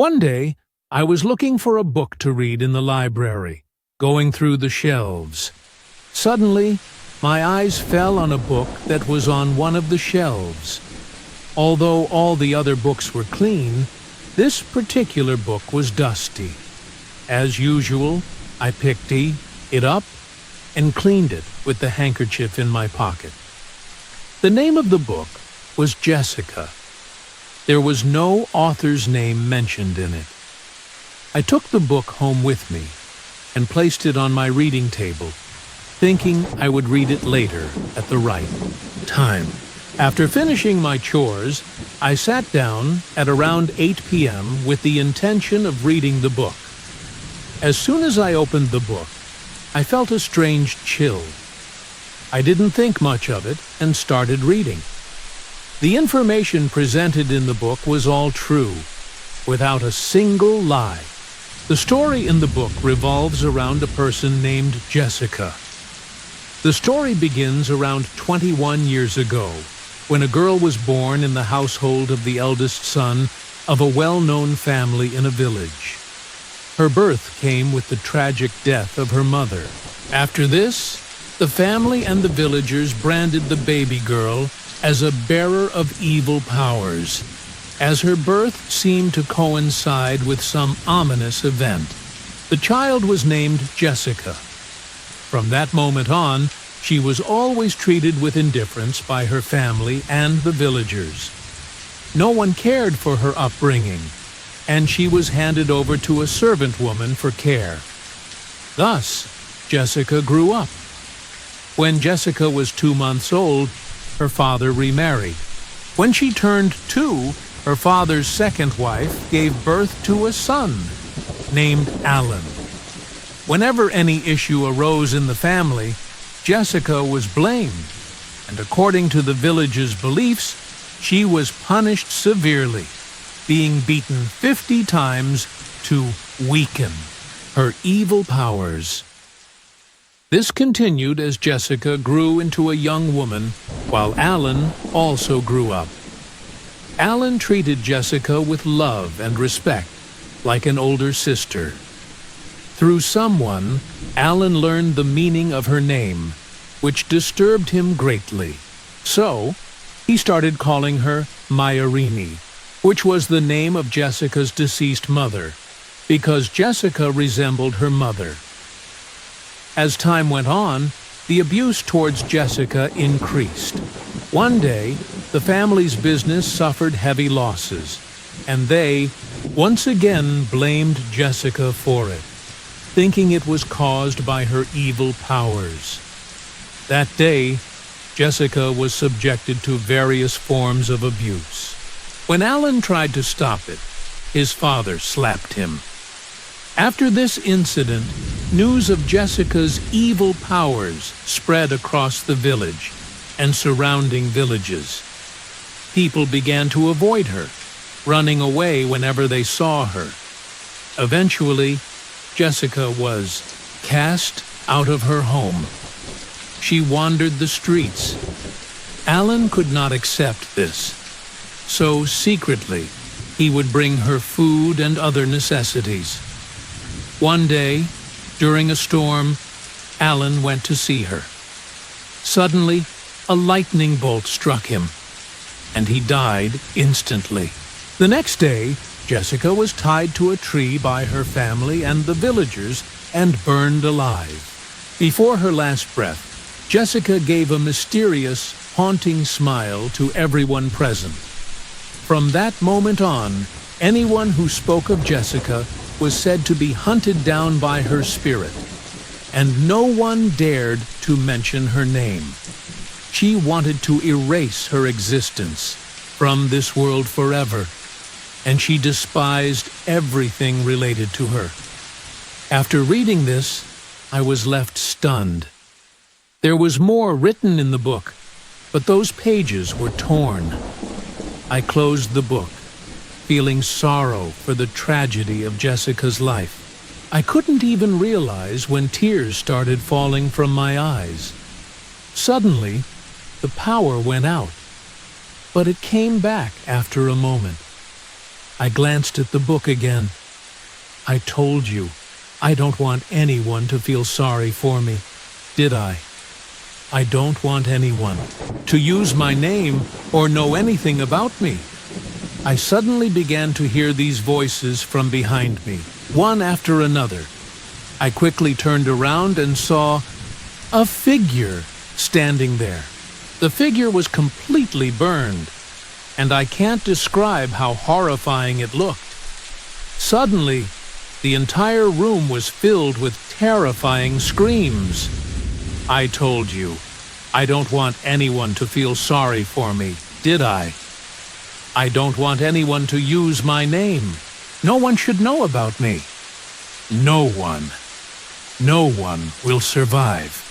One day, I was looking for a book to read in the library, going through the shelves. Suddenly, my eyes fell on a book that was on one of the shelves. Although all the other books were clean, this particular book was dusty. As usual, I picked it up and cleaned it with the handkerchief in my pocket. The name of the book was Jessica. There was no author's name mentioned in it. I took the book home with me and placed it on my reading table, thinking I would read it later at the right time. After finishing my chores, I sat down at around 8 p.m. with the intention of reading the book. As soon as I opened the book, I felt a strange chill. I didn't think much of it and started reading. The information presented in the book was all true, without a single lie. The story in the book revolves around a person named Jessica. The story begins around 21 years ago, when a girl was born in the household of the eldest son of a well-known family in a village. Her birth came with the tragic death of her mother. After this, the family and the villagers branded the baby girl as a bearer of evil powers, as her birth seemed to coincide with some ominous event. The child was named Jessica. From that moment on, she was always treated with indifference by her family and the villagers. No one cared for her upbringing, and she was handed over to a servant woman for care. Thus, Jessica grew up. When Jessica was 2 months old, her father remarried. When she turned 2, her father's second wife gave birth to a son named Alan. Whenever any issue arose in the family, Jessica was blamed, and according to the village's beliefs, she was punished severely, being beaten 50 times to weaken her evil powers. This continued as Jessica grew into a young woman, while Alan also grew up. Alan treated Jessica with love and respect, like an older sister. Through someone, Alan learned the meaning of her name, which disturbed him greatly. So, he started calling her Mayarini, which was the name of Jessica's deceased mother, because Jessica resembled her mother. As time went on, the abuse towards Jessica increased. One day, the family's business suffered heavy losses, and they once again blamed Jessica for it, thinking it was caused by her evil powers. That day, Jessica was subjected to various forms of abuse. When Alan tried to stop it, his father slapped him. After this incident, news of Jessica's evil powers spread across the village and surrounding villages. People began to avoid her, running away whenever they saw her. Eventually, Jessica was cast out of her home. She wandered the streets. Alan could not accept this, so secretly he would bring her food and other necessities. One day, during a storm, Alan went to see her. Suddenly, a lightning bolt struck him, and he died instantly. The next day, Jessica was tied to a tree by her family and the villagers and burned alive. Before her last breath, Jessica gave a mysterious, haunting smile to everyone present. From that moment on, anyone who spoke of Jessica was said to be hunted down by her spirit, and no one dared to mention her name. She wanted to erase her existence from this world forever, and she despised everything related to her. After reading this, I was left stunned. There was more written in the book, but those pages were torn. I closed the book, feeling sorrow for the tragedy of Jessica's life. I couldn't even realize when tears started falling from my eyes. Suddenly, the power went out, but it came back after a moment. I glanced at the book again. I told you, I don't want anyone to feel sorry for me, did I? I don't want anyone to use my name or know anything about me. I suddenly began to hear these voices from behind me, one after another. I quickly turned around and saw a figure standing there. The figure was completely burned, and I can't describe how horrifying it looked. Suddenly, the entire room was filled with terrifying screams. I told you, I don't want anyone to feel sorry for me, did I? I don't want anyone to use my name. No one should know about me. No one will survive.